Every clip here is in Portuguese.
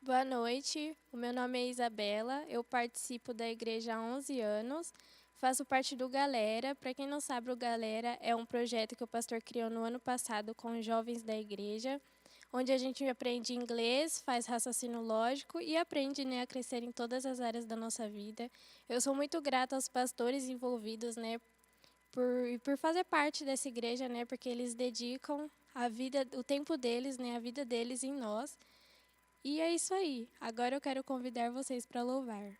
Boa noite, o meu nome é Isabela, eu participo da igreja há 11 anos, faço parte do Galera. Para quem não sabe, o Galera é um projeto que o pastor criou no ano passado com os jovens da igreja, onde a gente aprende inglês, faz raciocínio lógico e aprende, a crescer em todas as áreas da nossa vida. Eu sou muito grata aos pastores envolvidos, por fazer parte dessa igreja, porque eles dedicam a vida, o tempo deles, a vida deles em nós. E é isso aí. Agora eu quero convidar vocês para louvar.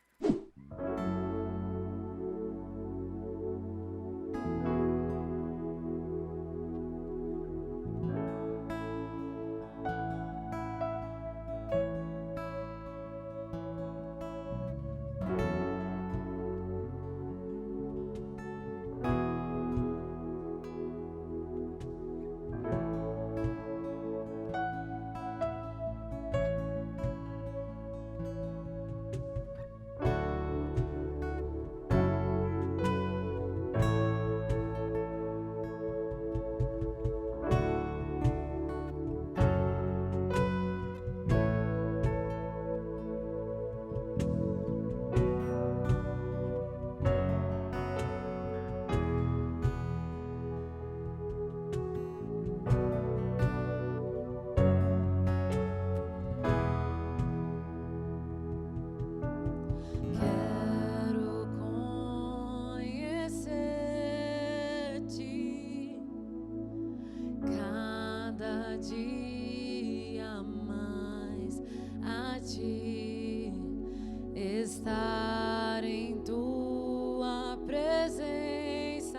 Estar em tua presença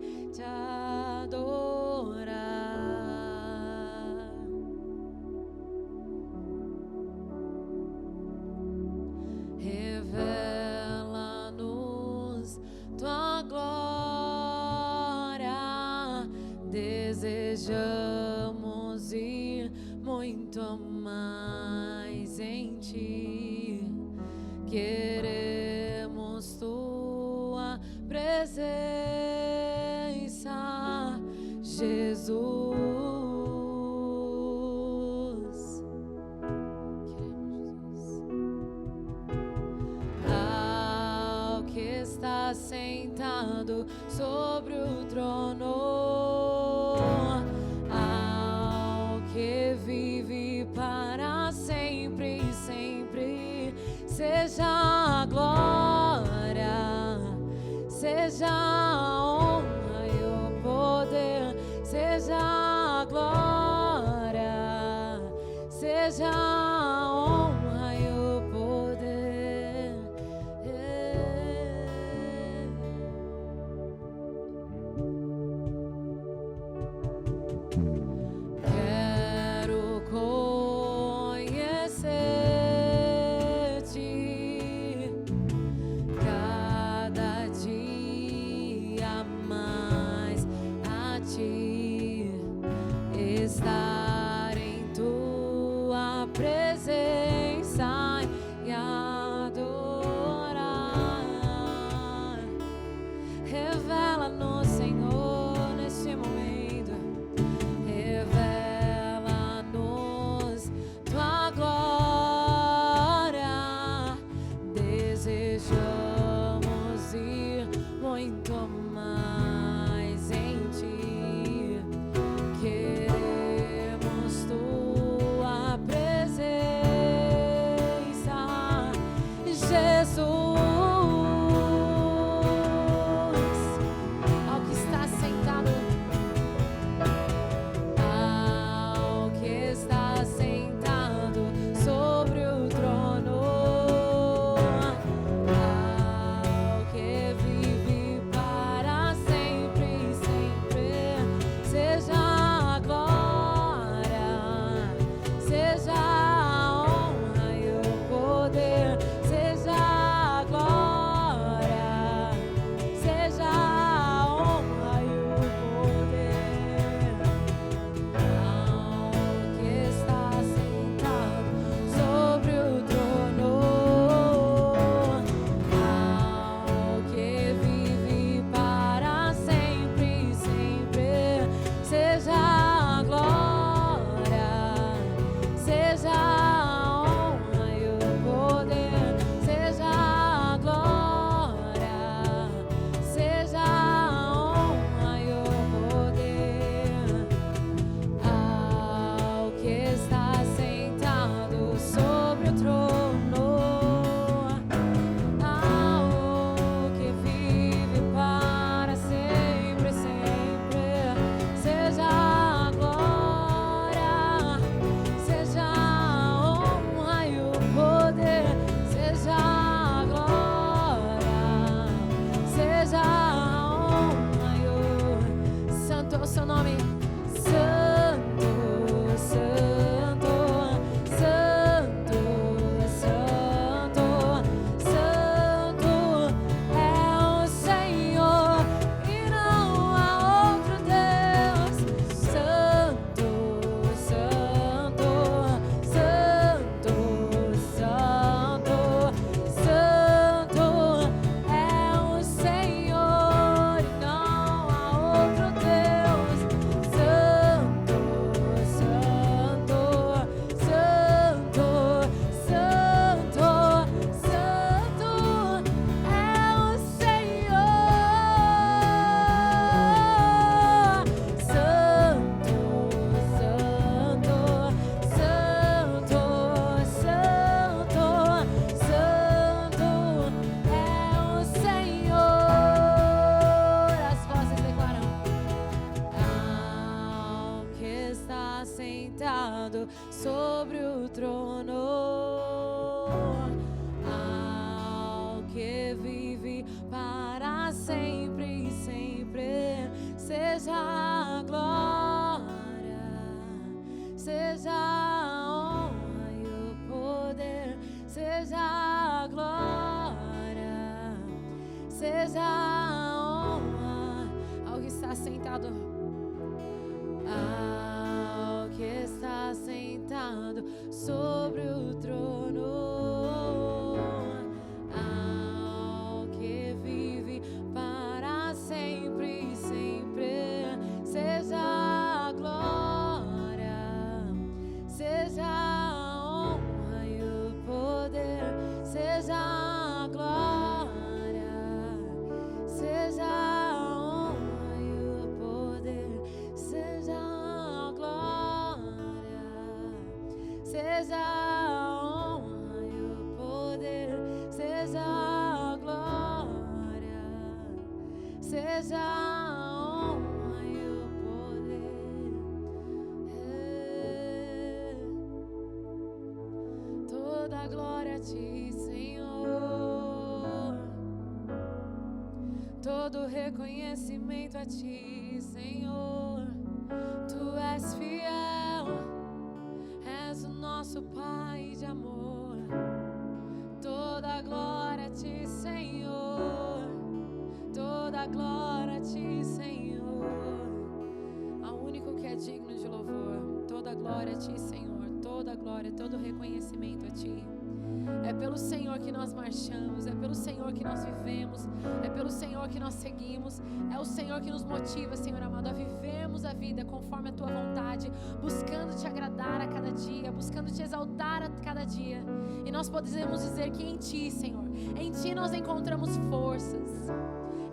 e te adorar. Revela-nos tua glória, desejamos ir muito mais em ti. Queremos tua presença, Jesus. Queremos, Jesus. Ao que está sentado sobre o trono, ao que vive para sempre e sempre. Seja a glória, seja a honra e o poder, seja a glória, seja a honra e o poder. Quero conhecer-te seja a glória, seja a honra e o poder, seja a glória, seja a honra ao que está sentado, ao que está sentado sobre o trono, ao que vive para sempre e sempre, seja a glória, seja a honra e o poder, seja a glória, seja a honra e o poder, seja a glória, seja a honra e o poder, seja a glória, seja a honra e o poder. Toda a glória a ti, Senhor. Todo reconhecimento a ti, Senhor. Tu és fiel, és o nosso Pai de amor. Toda a glória a ti, Senhor. Toda a glória a ti, Senhor. Ao único que é digno de louvor. Toda a glória a ti, Senhor. Toda a glória, todo reconhecimento a ti. É pelo Senhor que nós marchamos, é pelo Senhor que nós vivemos, é pelo Senhor que nós seguimos, é o Senhor que nos motiva, Senhor amado, a vivermos a vida conforme a Tua vontade, buscando Te agradar a cada dia, buscando Te exaltar a cada dia. E nós podemos dizer que em Ti, Senhor, em Ti nós encontramos forças,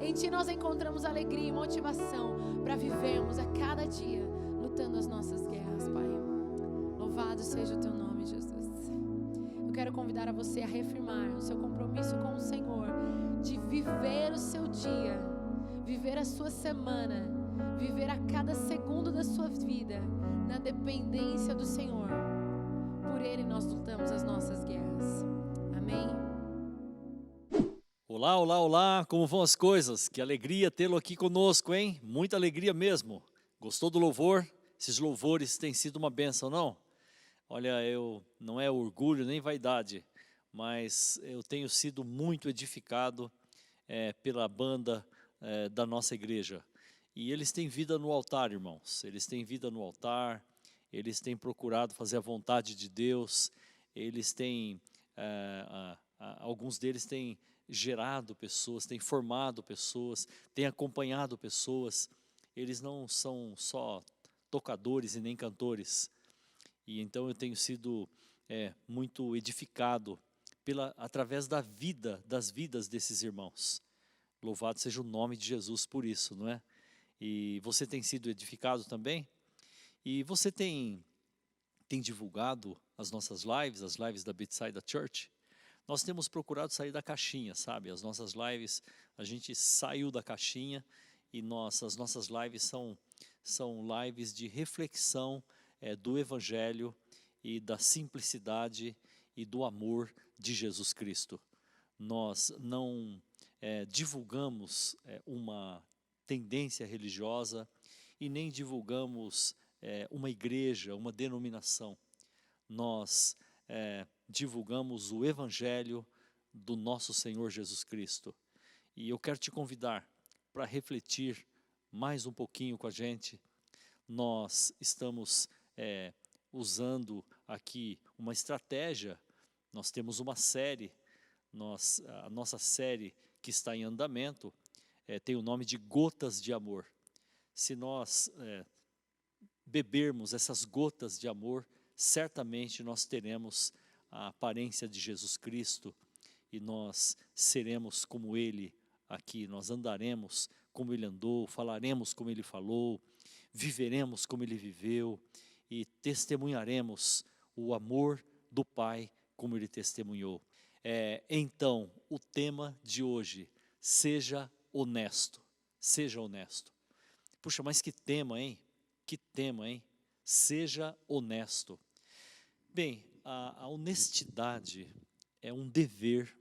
em Ti nós encontramos alegria e motivação para vivermos a cada dia, lutando as nossas guerras, Pai. Louvado seja o Teu nome, Jesus. Eu quero convidar a você a reafirmar o seu compromisso com o Senhor, de viver o seu dia, viver a sua semana, viver a cada segundo da sua vida, na dependência do Senhor. Por Ele nós lutamos as nossas guerras. Amém? Olá, olá, olá, como vão as coisas? Que alegria tê-lo aqui conosco, hein? Muita alegria mesmo. Gostou do louvor? Esses louvores têm sido uma bênção, não? Olha, não é orgulho nem vaidade, mas eu tenho sido muito edificado pela banda da nossa igreja. E eles têm vida no altar, irmãos. Eles têm vida no altar, eles têm procurado fazer a vontade de Deus, eles têm, alguns deles têm gerado pessoas, têm formado pessoas, têm acompanhado pessoas. Eles não são só tocadores e nem cantores. E então eu tenho sido muito edificado através das vidas desses irmãos. Louvado seja o nome de Jesus por isso, não é? E você tem sido edificado também? E você tem divulgado as nossas lives, as lives da Bethsaida Church? Nós temos procurado sair da caixinha, sabe? As nossas lives, a gente saiu da caixinha e as nossas lives são lives de reflexão do Evangelho e da simplicidade e do amor de Jesus Cristo. Nós não divulgamos uma tendência religiosa e nem divulgamos uma igreja, uma denominação. Nós divulgamos o Evangelho do nosso Senhor Jesus Cristo. E eu quero te convidar para refletir mais um pouquinho com a gente. Nós estamos usando aqui uma estratégia. Nós temos uma série, a nossa série que está em andamento tem o nome de Gotas de Amor. Se nós bebermos essas gotas de amor, certamente nós teremos a aparência de Jesus Cristo e nós seremos como Ele aqui, nós andaremos como Ele andou, falaremos como Ele falou, viveremos como Ele viveu e testemunharemos o amor do Pai como Ele testemunhou. Então, o tema de hoje, seja honesto, seja honesto. Puxa, mas que tema, hein? Que tema, hein? Seja honesto. Bem, a honestidade é um dever,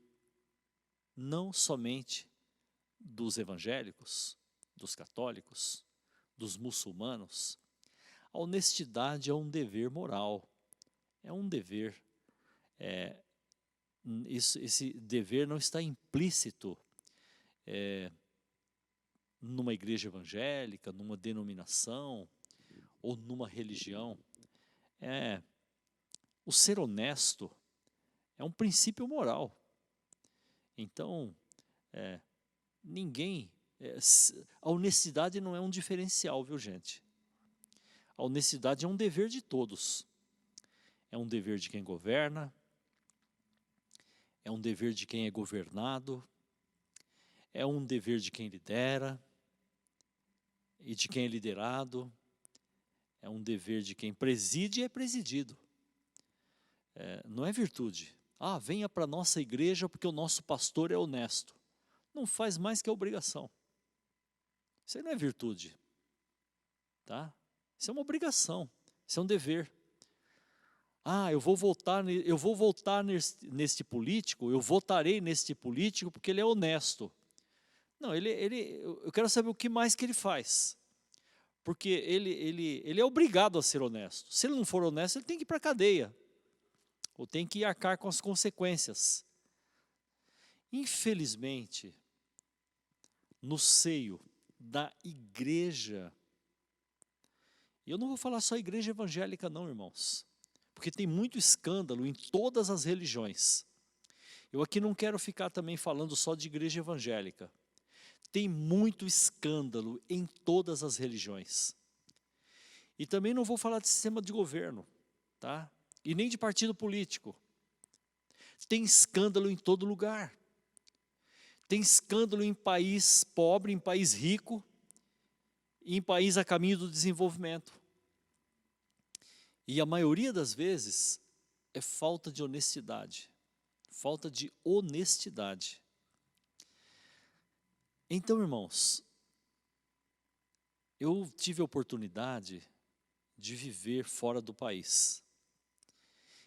não somente dos evangélicos, dos católicos, dos muçulmanos, a honestidade é um dever moral, é um dever. Esse dever não está implícito numa igreja evangélica, numa denominação ou numa religião. O ser honesto é um princípio moral. Então, a honestidade não é um diferencial, viu, gente? A honestidade é um dever de todos. É um dever de quem governa, é um dever de quem é governado, é um dever de quem lidera e de quem é liderado, é um dever de quem preside e é presidido. Não é virtude. Venha para a nossa igreja porque o nosso pastor é honesto. Não faz mais que a obrigação. Isso aí não é virtude. Tá? Isso é uma obrigação, isso é um dever. Eu vou votar neste político, eu votarei neste político porque ele é honesto. Não, eu quero saber o que mais que ele faz. Porque ele é obrigado a ser honesto. Se ele não for honesto, ele tem que ir para a cadeia. Ou tem que arcar com as consequências. Infelizmente, no seio da igreja, e eu não vou falar só igreja evangélica não, irmãos, porque tem muito escândalo em todas as religiões. Eu aqui não quero ficar também falando só de igreja evangélica. Tem muito escândalo em todas as religiões. E também não vou falar de sistema de governo, tá? E nem de partido político. Tem escândalo em todo lugar. Tem escândalo em país pobre, em país rico, e em país a caminho do desenvolvimento. E a maioria das vezes é falta de honestidade. Falta de honestidade. Então, irmãos, eu tive a oportunidade de viver fora do país.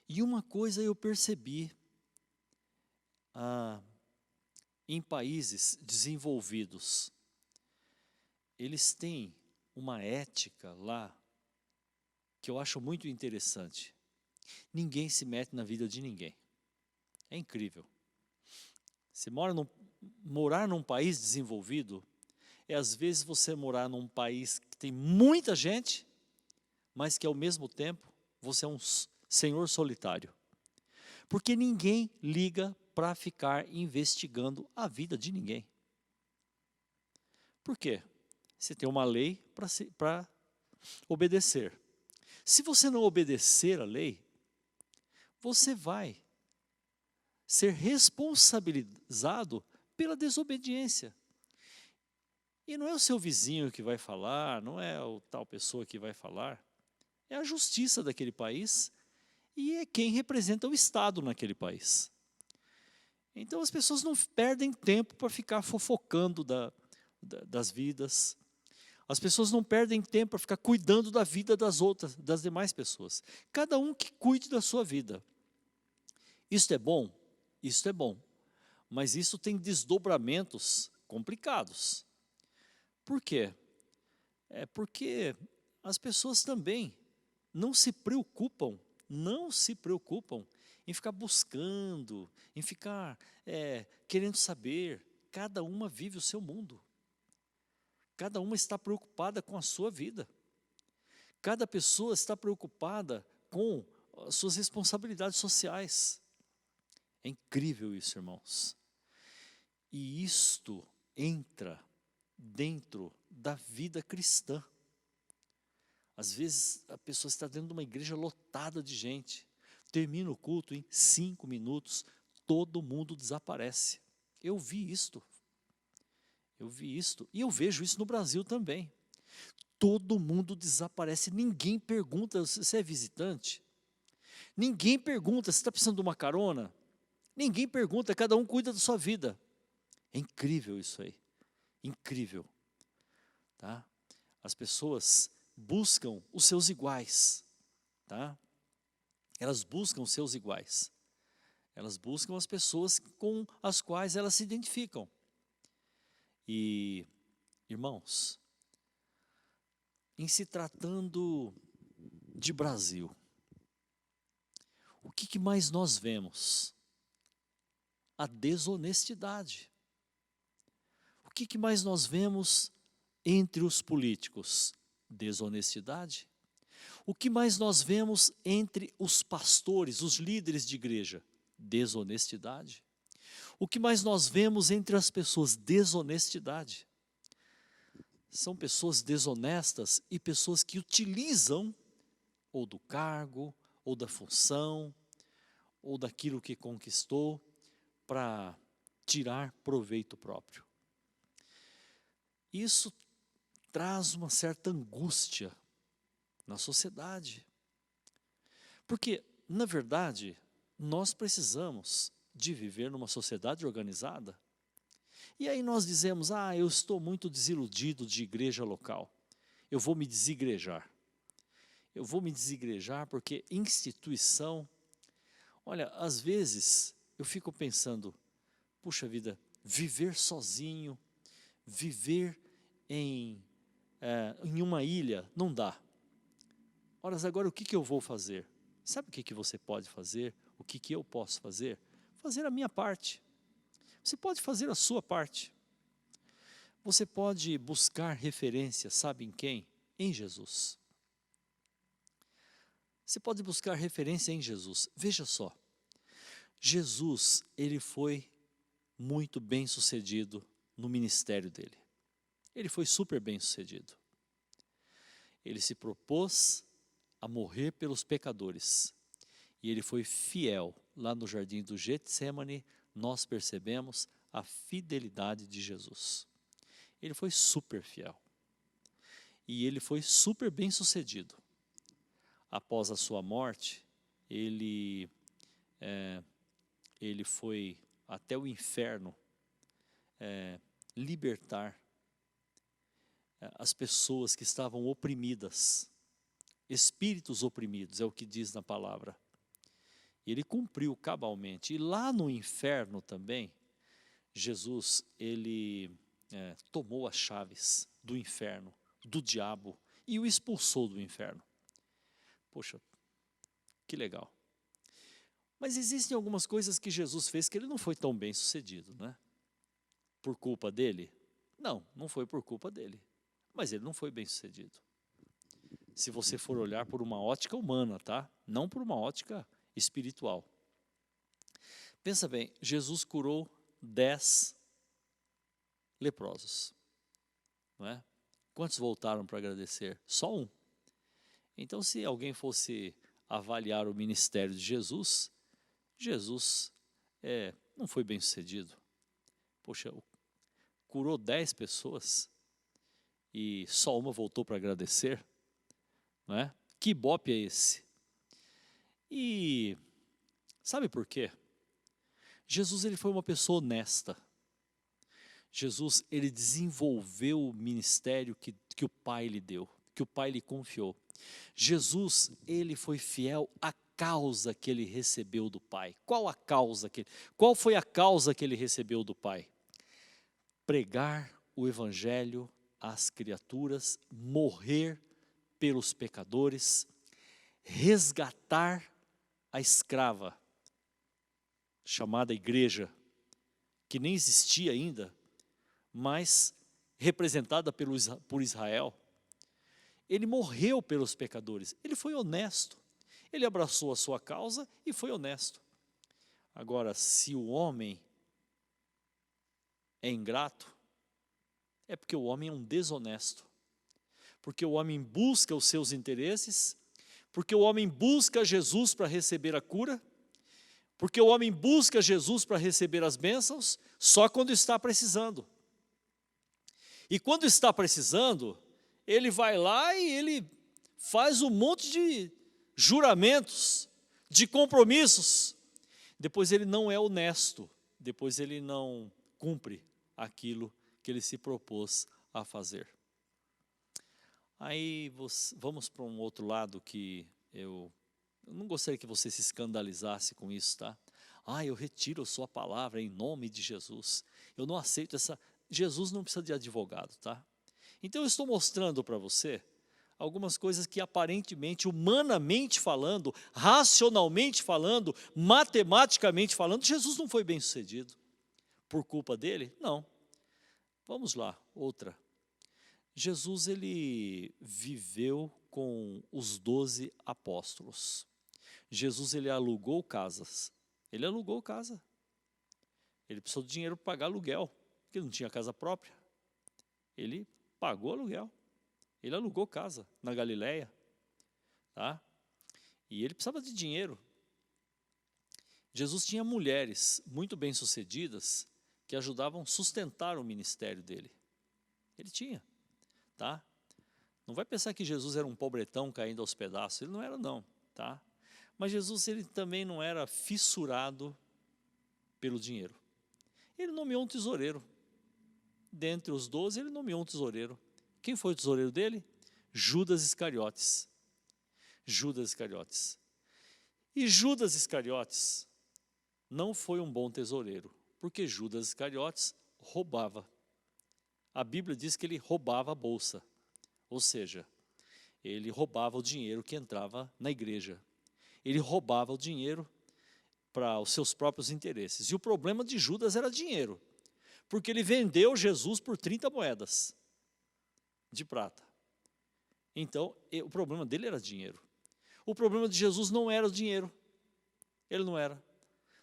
E uma coisa eu percebi, em países desenvolvidos, eles têm uma ética lá que eu acho muito interessante. Ninguém se mete na vida de ninguém. É incrível. Morar num país desenvolvido às vezes você morar num país que tem muita gente, mas que ao mesmo tempo você é um senhor solitário. Porque ninguém liga para ficar investigando a vida de ninguém. Por quê? Você tem uma lei para obedecer. Se você não obedecer a lei, você vai ser responsabilizado pela desobediência. E não é o seu vizinho que vai falar, não é a tal pessoa que vai falar, é a justiça daquele país e é quem representa o Estado naquele país. Então as pessoas não perdem tempo para ficar fofocando das vidas. As pessoas não perdem tempo para ficar cuidando da vida das demais pessoas. Cada um que cuide da sua vida. Isso é bom? Isso é bom. Mas isso tem desdobramentos complicados. Por quê? É porque as pessoas também não se preocupam em ficar buscando, em ficar querendo saber. Cada uma vive o seu mundo. Cada uma está preocupada com a sua vida. Cada pessoa está preocupada com as suas responsabilidades sociais. É incrível isso, irmãos. E isto entra dentro da vida cristã. Às vezes a pessoa está dentro de uma igreja lotada de gente. Termina o culto em 5 minutos, todo mundo desaparece. Eu vi isto. E eu vejo isso no Brasil também. Todo mundo desaparece, ninguém pergunta se você é visitante. Ninguém pergunta se está precisando de uma carona. Ninguém pergunta, cada um cuida da sua vida. É incrível isso aí. Incrível. Tá? As pessoas buscam os seus iguais. Tá? Elas buscam os seus iguais. Elas buscam as pessoas com as quais elas se identificam. E, irmãos, em se tratando de Brasil, o que mais nós vemos? A desonestidade. O que mais nós vemos entre os políticos? Desonestidade. O que mais nós vemos entre os pastores, os líderes de igreja? Desonestidade. O que mais nós vemos entre as pessoas? Desonestidade. São pessoas desonestas e pessoas que utilizam ou do cargo, ou da função, ou daquilo que conquistou para tirar proveito próprio. Isso traz uma certa angústia na sociedade. Porque, na verdade, nós precisamos de viver numa sociedade organizada. E aí nós dizemos, eu estou muito desiludido de igreja local. Eu vou me desigrejar. Eu vou me desigrejar porque instituição... Olha, às vezes eu fico pensando, puxa vida, viver sozinho, viver em uma ilha, não dá. Ora, agora o que eu vou fazer? Sabe o que você pode fazer? O que eu posso fazer? Fazer a minha parte. Você pode fazer a sua parte. Você pode buscar referência, sabe em quem? Em Jesus. Você pode buscar referência em Jesus. Veja só, Jesus, ele foi muito bem sucedido no ministério dele. Ele foi super bem sucedido. Ele se propôs a morrer pelos pecadores. E ele foi fiel. Lá no jardim do Getsemane, nós percebemos a fidelidade de Jesus. Ele foi super fiel. E ele foi super bem sucedido. Após a sua morte, ele foi até o inferno libertar as pessoas que estavam oprimidas, espíritos oprimidos, é o que diz na palavra. E ele cumpriu cabalmente. E lá no inferno também, Jesus, ele tomou as chaves do inferno, do diabo, e o expulsou do inferno. Poxa, que legal. Mas existem algumas coisas que Jesus fez que ele não foi tão bem sucedido, né? Por culpa dele? Não, não foi por culpa dele. Mas ele não foi bem sucedido. Se você for olhar por uma ótica humana, tá? Não por uma ótica espiritual. Pensa bem, Jesus curou 10 leprosos, não é? Quantos voltaram para agradecer? Só um. Então, se alguém fosse avaliar o ministério de Jesus, Jesus não foi bem sucedido. Poxa, curou 10 pessoas e só uma voltou para agradecer, não é? Que ibope é esse? E sabe por quê? Jesus, ele foi uma pessoa honesta. Jesus, ele desenvolveu o ministério que o Pai lhe deu, que o Pai lhe confiou. Jesus, ele foi fiel à causa que ele recebeu do Pai. Qual foi a causa que ele recebeu do Pai? Pregar o evangelho às criaturas, morrer pelos pecadores, resgatar a escrava, chamada igreja, que nem existia ainda, mas representada por Israel. Ele morreu pelos pecadores, ele foi honesto, ele abraçou a sua causa e foi honesto. Agora, se o homem é ingrato, é porque o homem é um desonesto, porque o homem busca os seus interesses, porque o homem busca Jesus para receber a cura, porque o homem busca Jesus para receber as bênçãos só quando está precisando. E quando está precisando, ele vai lá e ele faz um monte de juramentos, de compromissos. Depois ele não é honesto, depois ele não cumpre aquilo que ele se propôs a fazer. Aí vamos para um outro lado que eu não gostaria que você se escandalizasse com isso, tá? Eu retiro a sua palavra em nome de Jesus. Eu não aceito essa... Jesus não precisa de advogado, tá? Então eu estou mostrando para você algumas coisas que aparentemente, humanamente falando, racionalmente falando, matematicamente falando, Jesus não foi bem sucedido. Por culpa dele? Não. Vamos lá, outra. Jesus, ele viveu com os 12 apóstolos. Jesus, ele alugou casas. Ele alugou casa. Ele precisou de dinheiro para pagar aluguel, porque não tinha casa própria. Ele pagou aluguel. Ele alugou casa na Galileia, tá? E ele precisava de dinheiro. Jesus tinha mulheres muito bem-sucedidas que ajudavam a sustentar o ministério dele. Ele tinha, tá? Não vai pensar que Jesus era um pobretão caindo aos pedaços. Ele não era, não, tá? Mas Jesus, ele também não era fissurado pelo dinheiro. Ele nomeou um tesoureiro. Dentre os 12, ele nomeou um tesoureiro. Quem foi o tesoureiro dele? Judas Iscariotes. Judas Iscariotes. E Judas Iscariotes não foi um bom tesoureiro, porque Judas Iscariotes roubava. A Bíblia diz que ele roubava a bolsa, ou seja, ele roubava o dinheiro que entrava na igreja. Ele roubava o dinheiro para os seus próprios interesses. E o problema de Judas era dinheiro, porque ele vendeu Jesus por 30 moedas de prata. Então, o problema dele era dinheiro. O problema de Jesus não era o dinheiro. Ele não era.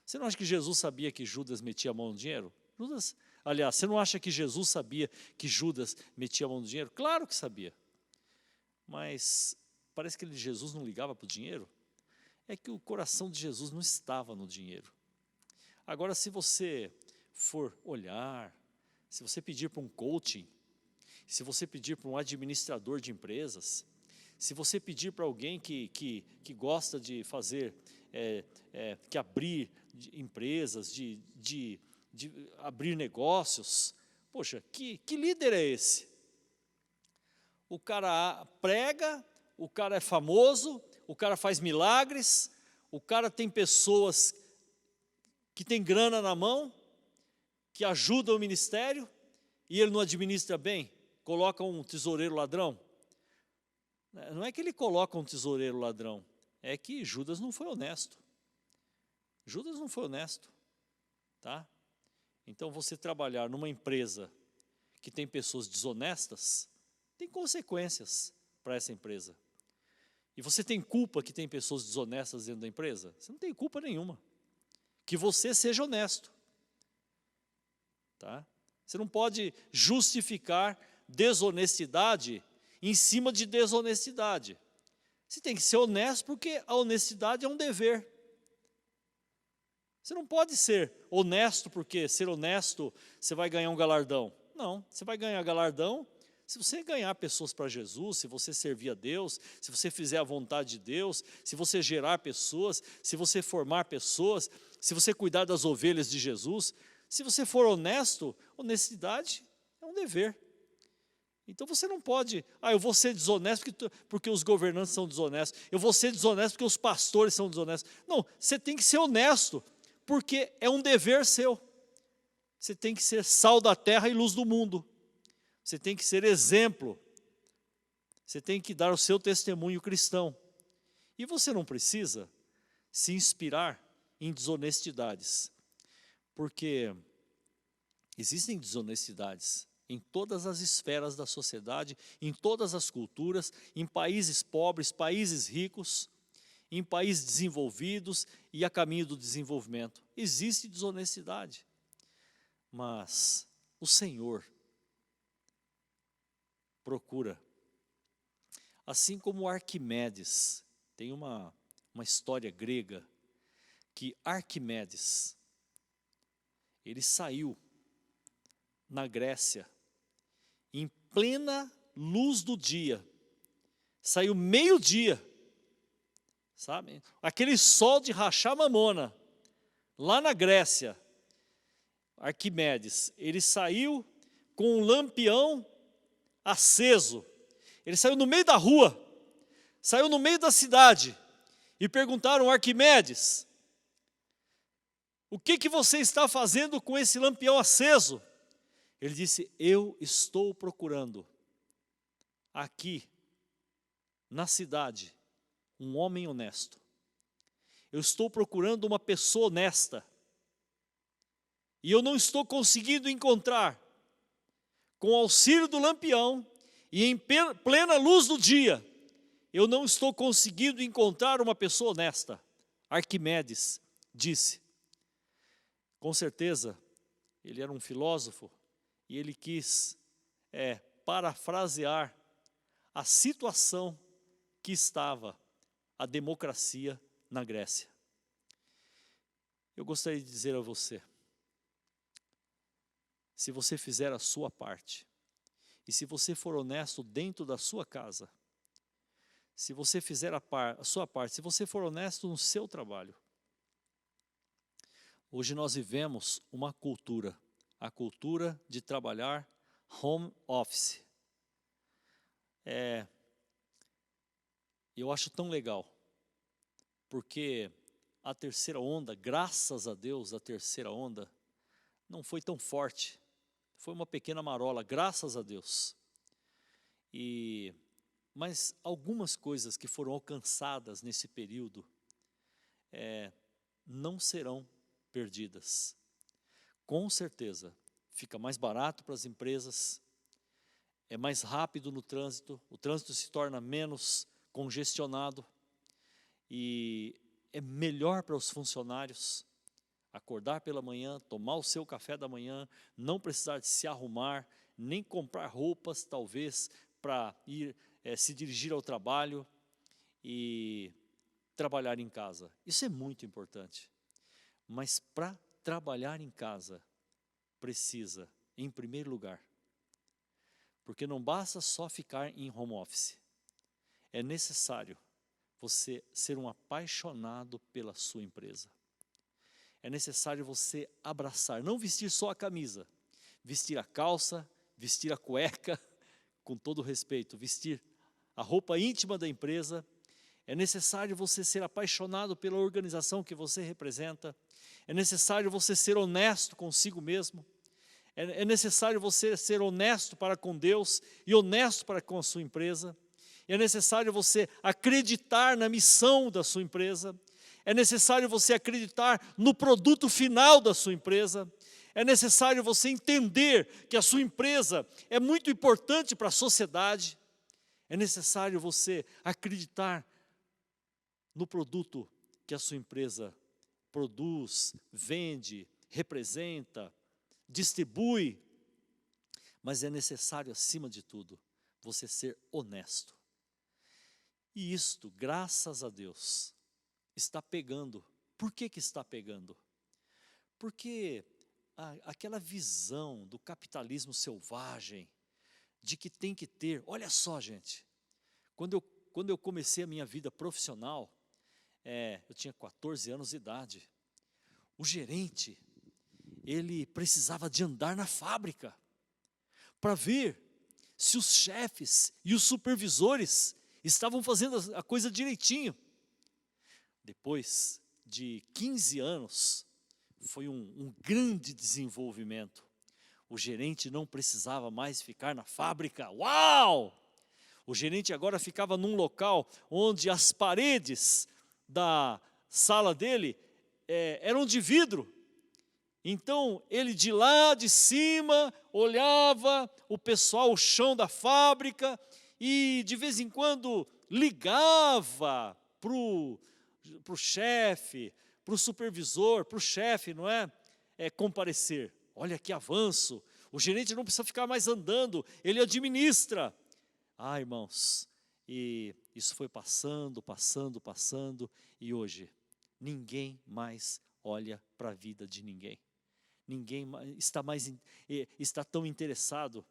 Você não acha que Jesus sabia que Judas metia a mão no dinheiro? Aliás, você não acha que Jesus sabia que Judas metia a mão no dinheiro? Claro que sabia. Mas parece que Jesus não ligava para o dinheiro. É que o coração de Jesus não estava no dinheiro. Agora, se você for olhar, se você pedir para um coaching, se você pedir para um administrador de empresas, se você pedir para alguém que gosta de fazer, que abrir empresas, de abrir negócios, poxa, que líder é esse? O cara prega, o cara é famoso, o cara faz milagres, o cara tem pessoas que têm grana na mão, que ajudam o ministério, e ele não administra bem. Coloca um tesoureiro ladrão. Não é que ele coloca um tesoureiro ladrão, é que Judas não foi honesto. Judas não foi honesto, tá? Então, você trabalhar numa empresa que tem pessoas desonestas, tem consequências para essa empresa. E você tem culpa que tem pessoas desonestas dentro da empresa? Você não tem culpa nenhuma. Que você seja honesto, tá? Você não pode justificar desonestidade em cima de desonestidade. Você tem que ser honesto porque a honestidade é um dever. Você não pode ser honesto porque ser honesto você vai ganhar um galardão. Não, você vai ganhar galardão se você ganhar pessoas para Jesus, se você servir a Deus, se você fizer a vontade de Deus, se você gerar pessoas, se você formar pessoas, se você cuidar das ovelhas de Jesus. Se você for honesto, honestidade é um dever. Então você não pode, eu vou ser desonesto porque os governantes são desonestos, eu vou ser desonesto porque os pastores são desonestos. Não, você tem que ser honesto, porque é um dever seu. Você tem que ser sal da terra e luz do mundo. Você tem que ser exemplo. Você tem que dar o seu testemunho cristão. E você não precisa se inspirar em desonestidades, porque existem desonestidades em todas as esferas da sociedade, em todas as culturas, em países pobres, países ricos, em países desenvolvidos e a caminho do desenvolvimento. Existe desonestidade, mas o Senhor procura. Assim como Arquimedes, tem uma história grega, que Arquimedes, ele saiu na Grécia, em plena luz do dia, saiu meio-dia, sabe? Aquele sol de rachar mamona, lá na Grécia, Arquimedes, ele saiu com um lampião aceso, ele saiu no meio da rua, saiu no meio da cidade, e perguntaram: Arquimedes, o que você está fazendo com esse lampião aceso? Ele disse: eu estou procurando aqui na cidade um homem honesto. Eu estou procurando uma pessoa honesta. E eu não estou conseguindo encontrar, com o auxílio do lampião e em plena luz do dia, eu não estou conseguindo encontrar uma pessoa honesta. Arquimedes disse. Com certeza, ele era um filósofo e ele quis parafrasear a situação que estava a democracia na Grécia. Eu gostaria de dizer a você, se você fizer a sua parte, e se você for honesto dentro da sua casa, se você fizer a sua parte, se você for honesto no seu trabalho, hoje nós vivemos uma cultura, a cultura de trabalhar home office. Eu acho tão legal, porque a terceira onda, graças a Deus, a terceira onda não foi tão forte. Foi uma pequena marola, graças a Deus. Mas algumas coisas que foram alcançadas nesse período não serão perdidas. Com certeza, fica mais barato para as empresas, é mais rápido no trânsito, o trânsito se torna menos congestionado e é melhor para os funcionários acordar pela manhã, tomar o seu café da manhã, não precisar de se arrumar, nem comprar roupas, talvez, para ir se dirigir ao trabalho e trabalhar em casa. Isso é muito importante. Mas para trabalhar em casa, precisa, em primeiro lugar, porque não basta só ficar em home office. É necessário você ser um apaixonado pela sua empresa. É necessário você abraçar, não vestir só a camisa, vestir a calça, vestir a cueca, com todo respeito, vestir a roupa íntima da empresa. É necessário você ser apaixonado pela organização que você representa. É necessário você ser honesto consigo mesmo. É necessário você ser honesto para com Deus e honesto para com a sua empresa. É necessário você acreditar na missão da sua empresa. É necessário você acreditar no produto final da sua empresa. É necessário você entender que a sua empresa é muito importante para a sociedade. É necessário você acreditar no produto que a sua empresa produz, vende, representa, distribui. Mas é necessário, acima de tudo, você ser honesto. E isto, graças a Deus, está pegando. Por que está pegando? Porque aquela visão do capitalismo selvagem, de que tem que ter, olha só gente, quando eu comecei a minha vida profissional, eu tinha 14 anos de idade, o gerente, ele precisava de andar na fábrica, para ver se os chefes e os supervisores estavam fazendo a coisa direitinho. Depois de 15 anos, foi um grande desenvolvimento. O gerente não precisava mais ficar na fábrica. Uau! O gerente agora ficava num local onde as paredes da sala dele eram de vidro. Então, ele de lá de cima olhava o pessoal, o chão da fábrica, e de vez em quando ligava para o chefe, para o supervisor, para o chefe, não é? Comparecer. Olha que avanço, o gerente não precisa ficar mais andando, ele administra. Irmãos, e isso foi passando, e hoje ninguém mais olha para a vida de ninguém. Ninguém está tão interessado,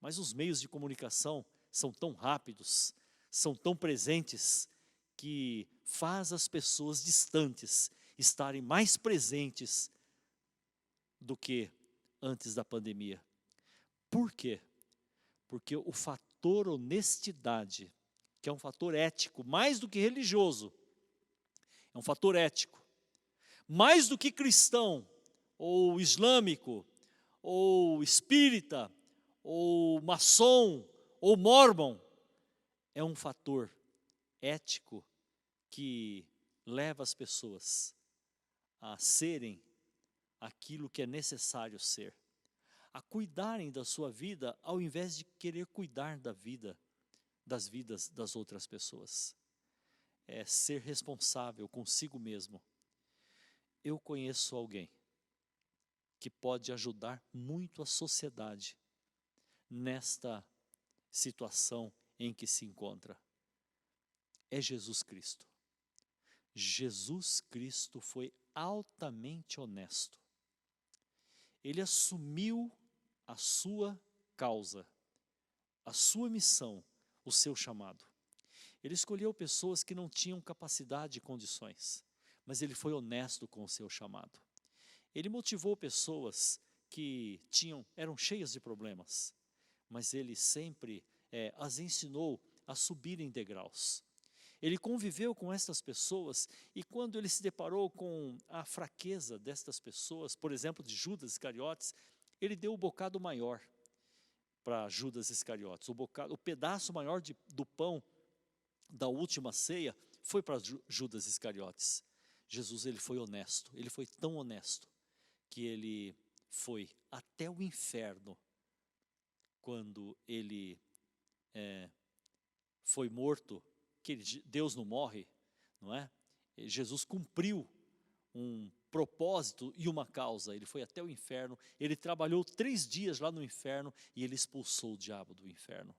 mas os meios de comunicação são tão rápidos, são tão presentes, que faz as pessoas distantes estarem mais presentes do que antes da pandemia. Por quê? Porque o fator honestidade, que é um fator ético, mais do que religioso, é um fator ético, mais do que cristão, ou islâmico, ou espírita, ou maçom, ou mórmon, é um fator ético que leva as pessoas a serem aquilo que é necessário ser, a cuidarem da sua vida ao invés de querer cuidar das vidas das outras pessoas. É ser responsável consigo mesmo. Eu conheço alguém que pode ajudar muito a sociedade nesta situação em que se encontra. É Jesus Cristo. Jesus Cristo foi altamente honesto. Ele assumiu a sua causa, a sua missão, o seu chamado. Ele escolheu pessoas que não tinham capacidade e condições, mas ele foi honesto com o seu chamado. Ele motivou pessoas que eram cheias de problemas, mas ele sempre as ensinou a subirem degraus. Ele conviveu com estas pessoas e quando ele se deparou com a fraqueza destas pessoas, por exemplo, de Judas Iscariotes, ele deu o bocado maior para Judas Iscariotes. O pedaço maior do pão da última ceia foi para Judas Iscariotes. Jesus, ele foi honesto, ele foi tão honesto que ele foi até o inferno quando ele foi morto. Que Deus não morre, não é? Jesus cumpriu um propósito e uma causa. Ele foi até o inferno, ele trabalhou 3 dias lá no inferno e ele expulsou o diabo do inferno.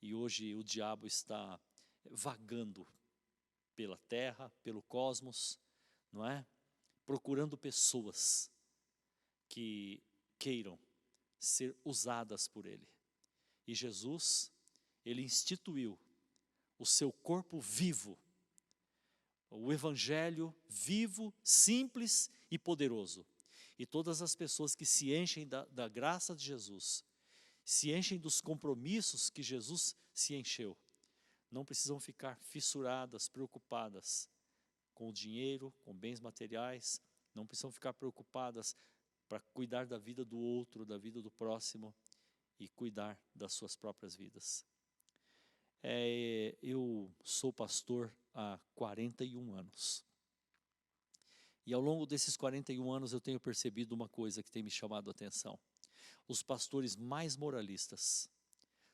E hoje o diabo está vagando pela terra, pelo cosmos, não é? Procurando pessoas que queiram ser usadas por ele. E Jesus, ele instituiu o seu corpo vivo, o evangelho vivo, simples e poderoso. E todas as pessoas que se enchem da graça de Jesus, se enchem dos compromissos que Jesus se encheu, não precisam ficar fissuradas, preocupadas com o dinheiro, com bens materiais, não precisam ficar preocupadas para cuidar da vida do outro, da vida do próximo e cuidar das suas próprias vidas. Eu sou pastor há 41 anos. E ao longo desses 41 anos eu tenho percebido uma coisa que tem me chamado a atenção. Os pastores mais moralistas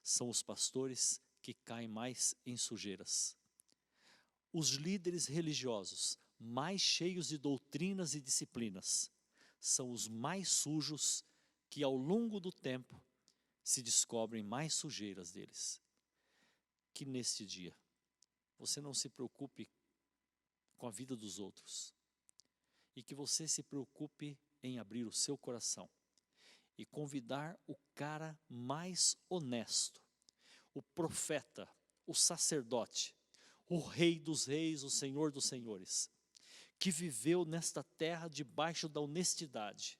são os pastores que caem mais em sujeiras. Os líderes religiosos mais cheios de doutrinas e disciplinas são os mais sujos que ao longo do tempo se descobrem mais sujeiras deles. Que neste dia você não se preocupe com a vida dos outros e que você se preocupe em abrir o seu coração e convidar o cara mais honesto, o profeta, o sacerdote, o rei dos reis, o senhor dos senhores, que viveu nesta terra debaixo da honestidade,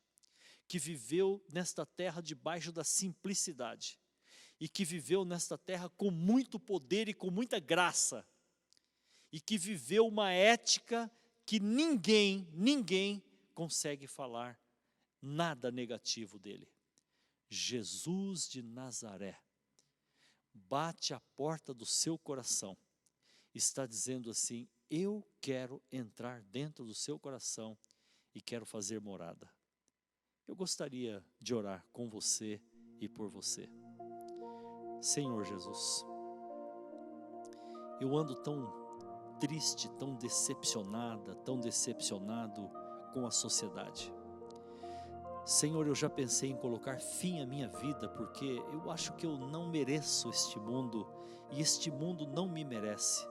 que viveu nesta terra debaixo da simplicidade, e que viveu nesta terra com muito poder e com muita graça, e que viveu uma ética que ninguém consegue falar nada negativo dele. Jesus de Nazaré bate a porta do seu coração, está dizendo assim: eu quero entrar dentro do seu coração e quero fazer morada. Eu gostaria de orar com você e por você. Senhor Jesus, eu ando tão triste, tão decepcionada, tão decepcionado com a sociedade. Senhor, eu já pensei em colocar fim à minha vida, porque eu acho que eu não mereço este mundo, e este mundo não me merece.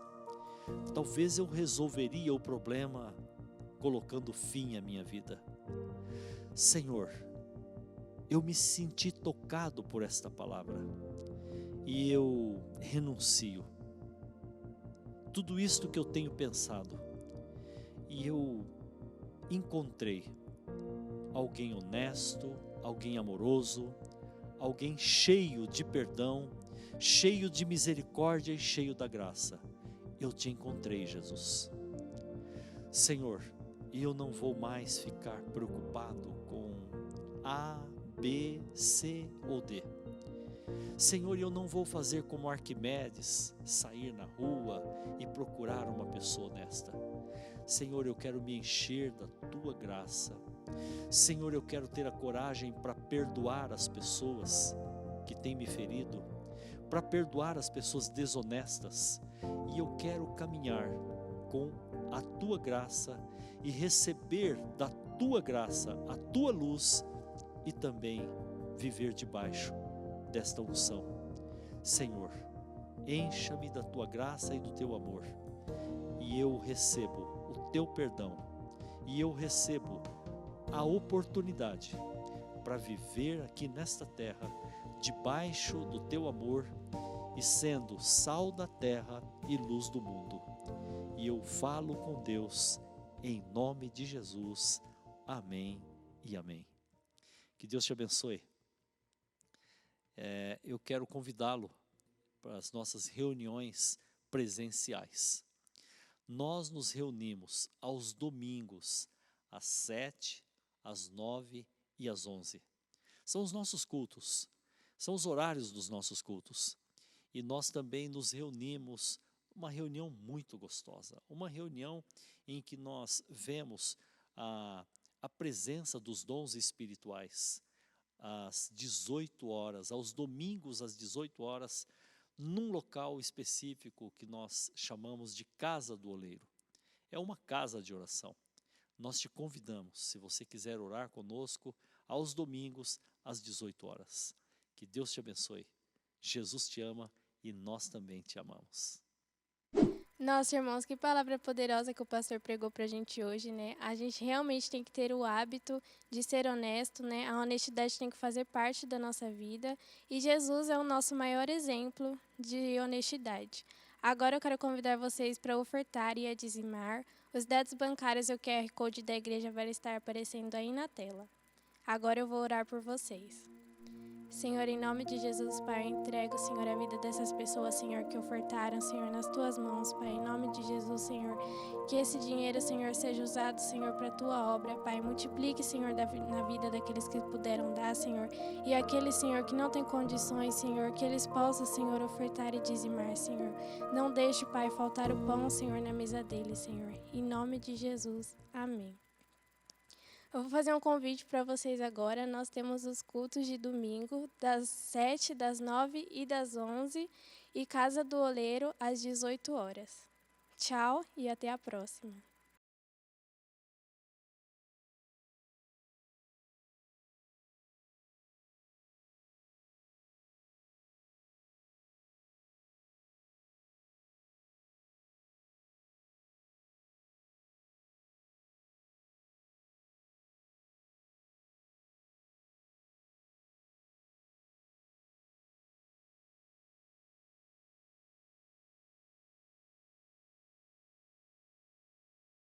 Talvez eu resolveria o problema colocando fim à minha vida. Senhor, eu me senti tocado por esta palavra, e eu renuncio tudo isto que eu tenho pensado, e eu encontrei alguém honesto, alguém amoroso, alguém cheio de perdão, cheio de misericórdia e cheio da graça. Eu te encontrei, Jesus. Senhor, eu não vou mais ficar preocupado com A, B, C ou D. Senhor, eu não vou fazer como Arquimedes, sair na rua e procurar uma pessoa honesta. Senhor, eu quero me encher da Tua graça. Senhor, eu quero ter a coragem para perdoar as pessoas que têm me ferido, para perdoar as pessoas desonestas, e eu quero caminhar com a Tua graça e receber da Tua graça a Tua luz e também viver debaixo desta unção. Senhor, encha-me da Tua graça e do Teu amor, e eu recebo o Teu perdão, e eu recebo a oportunidade para viver aqui nesta terra, debaixo do Teu amor e sendo sal da terra e luz do mundo. E eu falo com Deus em nome de Jesus. Amém e amém. Que Deus te abençoe. Eu quero convidá-lo para as nossas reuniões presenciais. Nós nos reunimos aos domingos, às 7, às 9 e às 11. São os nossos cultos, são os horários dos nossos cultos. E nós também nos reunimos, uma reunião muito gostosa, uma reunião em que nós vemos a presença dos dons espirituais, às 18 horas, aos domingos às 18 horas, num local específico que nós chamamos de Casa do Oleiro. É uma casa de oração. Nós te convidamos, se você quiser orar conosco, aos domingos às 18 horas. Que Deus te abençoe. Jesus te ama e nós também te amamos. Nossa, irmãos, que palavra poderosa que o pastor pregou para a gente hoje, né? A gente realmente tem que ter o hábito de ser honesto, né? A honestidade tem que fazer parte da nossa vida e Jesus é o nosso maior exemplo de honestidade. Agora eu quero convidar vocês para ofertar e a dizimar. Os dados bancários e o QR Code da igreja vai estar aparecendo aí na tela. Agora eu vou orar por vocês. Senhor, em nome de Jesus, Pai, eu entrego, Senhor, a vida dessas pessoas, Senhor, que ofertaram, Senhor, nas Tuas mãos, Pai, em nome de Jesus, Senhor, que esse dinheiro, Senhor, seja usado, Senhor, para a Tua obra, Pai, multiplique, Senhor, na vida daqueles que puderam dar, Senhor, e aqueles, Senhor, que não têm condições, Senhor, que eles possam, Senhor, ofertar e dizimar, Senhor, não deixe, Pai, faltar o pão, Senhor, na mesa deles, Senhor, em nome de Jesus, amém. Eu vou fazer um convite para vocês agora. Nós temos os cultos de domingo, das 7, das 9 e das 11, e Casa do Oleiro, às 18 horas. Tchau e até a próxima.